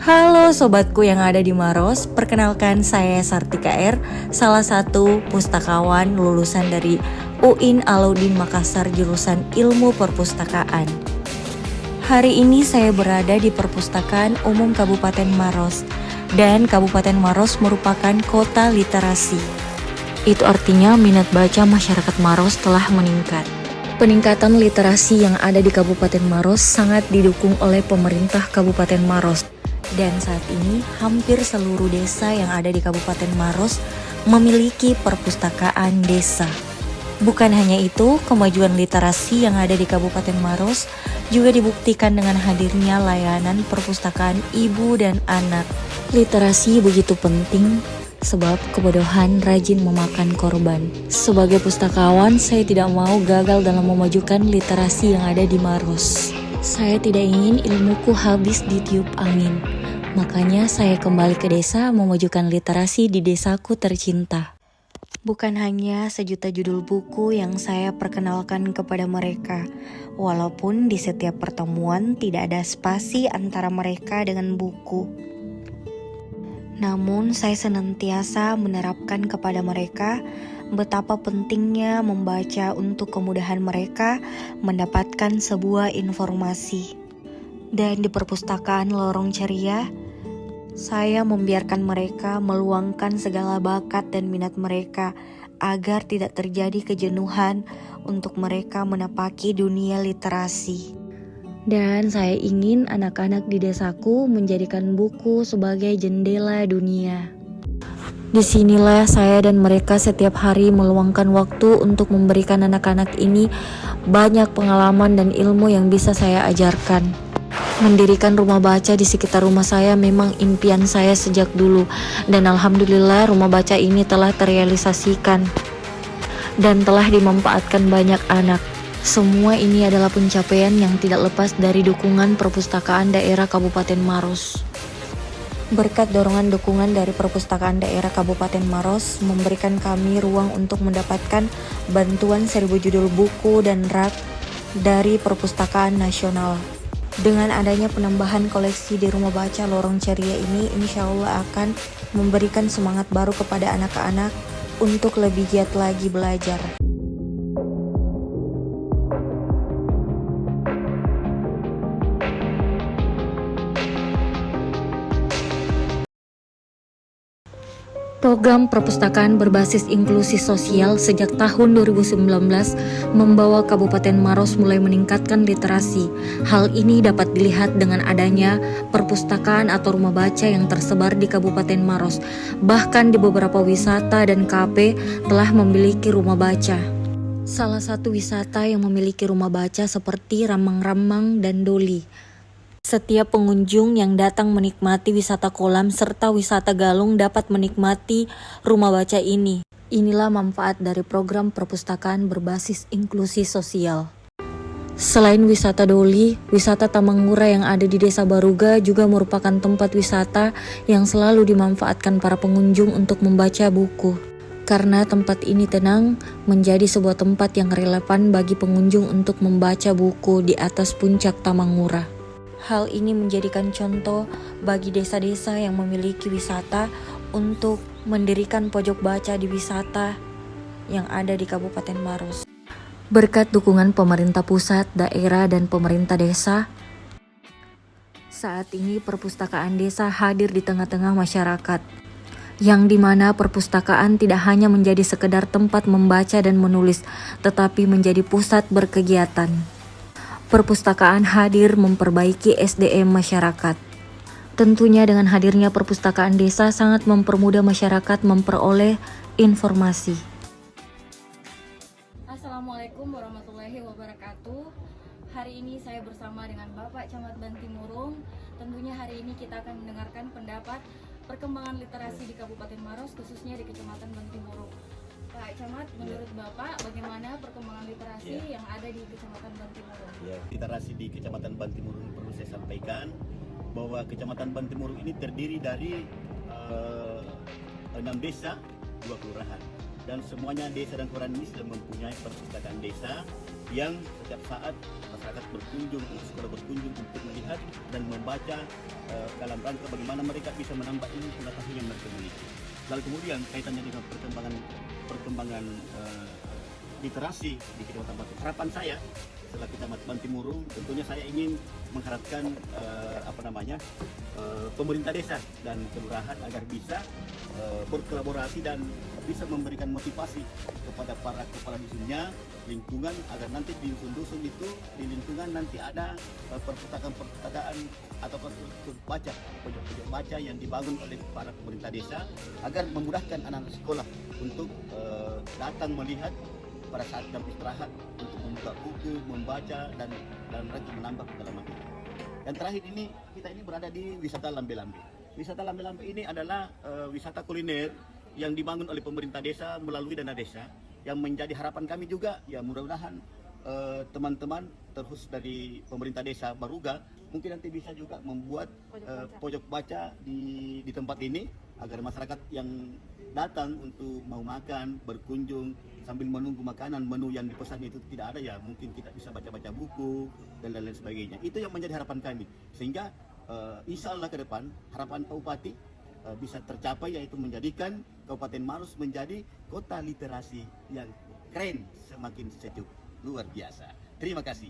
Halo sobatku yang ada di Maros, perkenalkan saya Sartika R, salah satu pustakawan lulusan dari UIN Alauddin Makassar jurusan Ilmu Perpustakaan. Hari ini saya berada di Perpustakaan Umum Kabupaten Maros, dan Kabupaten Maros merupakan kota literasi. Itu artinya minat baca masyarakat Maros telah meningkat. Peningkatan literasi yang ada di Kabupaten Maros sangat didukung oleh pemerintah Kabupaten Maros. Dan saat ini hampir seluruh desa yang ada di Kabupaten Maros memiliki perpustakaan desa. Bukan hanya itu, kemajuan literasi yang ada di Kabupaten Maros juga dibuktikan dengan hadirnya layanan perpustakaan ibu dan anak. Literasi begitu penting sebab kebodohan rajin memakan korban. Sebagai pustakawan, saya tidak mau gagal dalam memajukan literasi yang ada di Maros. Saya tidak ingin ilmuku habis ditiup angin. Makanya saya kembali ke desa memajukan literasi di desaku tercinta. Bukan hanya sejuta judul buku yang saya perkenalkan kepada mereka, walaupun di setiap pertemuan tidak ada spasi antara mereka dengan buku. Namun saya senantiasa menerapkan kepada mereka betapa pentingnya membaca untuk kemudahan mereka mendapatkan sebuah informasi. Dan di perpustakaan Lorong Ceria, saya membiarkan mereka meluangkan segala bakat dan minat mereka agar tidak terjadi kejenuhan untuk mereka menapaki dunia literasi. Dan saya ingin anak-anak di desaku menjadikan buku sebagai jendela dunia. Disinilah saya dan mereka setiap hari meluangkan waktu untuk memberikan anak-anak ini banyak pengalaman dan ilmu yang bisa saya ajarkan. Mendirikan rumah baca di sekitar rumah saya memang impian saya sejak dulu, dan alhamdulillah rumah baca ini telah terrealisasikan dan telah dimanfaatkan banyak anak. Semua ini adalah pencapaian yang tidak lepas dari dukungan perpustakaan daerah Kabupaten Maros. Berkat dorongan dukungan dari perpustakaan daerah Kabupaten Maros memberikan kami ruang untuk mendapatkan bantuan 1000 judul buku dan rak dari Perpustakaan Nasional. Dengan adanya penambahan koleksi di Rumah Baca Lorong Ceria ini, insya Allah akan memberikan semangat baru kepada anak-anak untuk lebih giat lagi belajar. Program perpustakaan berbasis inklusi sosial sejak tahun 2019 membawa Kabupaten Maros mulai meningkatkan literasi. Hal ini dapat dilihat dengan adanya perpustakaan atau rumah baca yang tersebar di Kabupaten Maros. Bahkan di beberapa wisata dan kafe telah memiliki rumah baca. Salah satu wisata yang memiliki rumah baca seperti Ramang-Ramang dan Doli. Setiap pengunjung yang datang menikmati wisata kolam serta wisata galung dapat menikmati rumah baca ini. Inilah manfaat dari program perpustakaan berbasis inklusi sosial. Selain wisata Doli, wisata Tamangura yang ada di Desa Baruga juga merupakan tempat wisata yang selalu dimanfaatkan para pengunjung untuk membaca buku. Karena tempat ini tenang, menjadi sebuah tempat yang relevan bagi pengunjung untuk membaca buku di atas puncak Tamangura. Hal ini menjadikan contoh bagi desa-desa yang memiliki wisata untuk mendirikan pojok baca di wisata yang ada di Kabupaten Maros. Berkat dukungan pemerintah pusat, daerah, dan pemerintah desa, saat ini perpustakaan desa hadir di tengah-tengah masyarakat, yang dimana perpustakaan tidak hanya menjadi sekedar tempat membaca dan menulis, tetapi menjadi pusat berkegiatan. Perpustakaan hadir memperbaiki SDM masyarakat. Tentunya dengan hadirnya perpustakaan desa sangat mempermudah masyarakat memperoleh informasi. Assalamualaikum warahmatullahi wabarakatuh. Hari ini saya bersama dengan Bapak Camat Bantimurung. Tentunya hari ini kita akan mendengarkan pendapat perkembangan literasi di Kabupaten Maros, khususnya di Kecamatan Bantimurung. Pak Camat, menurut Bapak bagaimana perkembangan literasi yang ada di Kecamatan Bantimurung? Literasi di Kecamatan Bantimurung perlu saya sampaikan bahwa Kecamatan Bantimurung ini terdiri dari 6 desa, 2 kelurahan. dan semuanya desa dan kelurahan ini sudah mempunyai perpustakaan desa yang setiap saat masyarakat berkunjung, sekolah berkunjung untuk melihat dan membaca dalam rangka bagaimana mereka bisa menambah ilmu pengetahuan yang mereka miliki. Lalu kemudian kaitannya dengan perkembangan literasi di Kecamatan Batu. Harapan saya setelah Kecamatan Bantimurung, tentunya saya ingin mengharapkan pemerintah desa dan kelurahan agar bisa berkolaborasi dan bisa memberikan motivasi kepada para kepala dusunnya, lingkungan, agar nanti di dusun-dusun itu, di lingkungan nanti ada perpustakaan atau pojok baca yang dibangun oleh para pemerintah desa agar memudahkan anak-anak sekolah untuk datang melihat pada saat jam istirahat untuk membuka buku, membaca dan dalam rangka menambah pengalaman kita. Dan terakhir ini kita ini berada di wisata Lambe-Lambe. Wisata Lambe-Lambe ini adalah wisata kuliner yang dibangun oleh pemerintah desa melalui dana desa, yang menjadi harapan kami juga ya mudah-mudahan teman-teman terus dari pemerintah desa Baruga mungkin nanti bisa juga membuat pojok baca di tempat ini agar masyarakat yang datang untuk mau makan, berkunjung sambil menunggu makanan, menu yang dipesan itu tidak ada, ya mungkin kita bisa baca-baca buku dan lain-lain sebagainya. Itu yang menjadi harapan kami, sehingga insya Allah ke depan harapan Pak Bupati bisa tercapai, yaitu menjadikan Kabupaten Maros menjadi kota literasi yang keren, semakin sejuk, luar biasa. Terima kasih.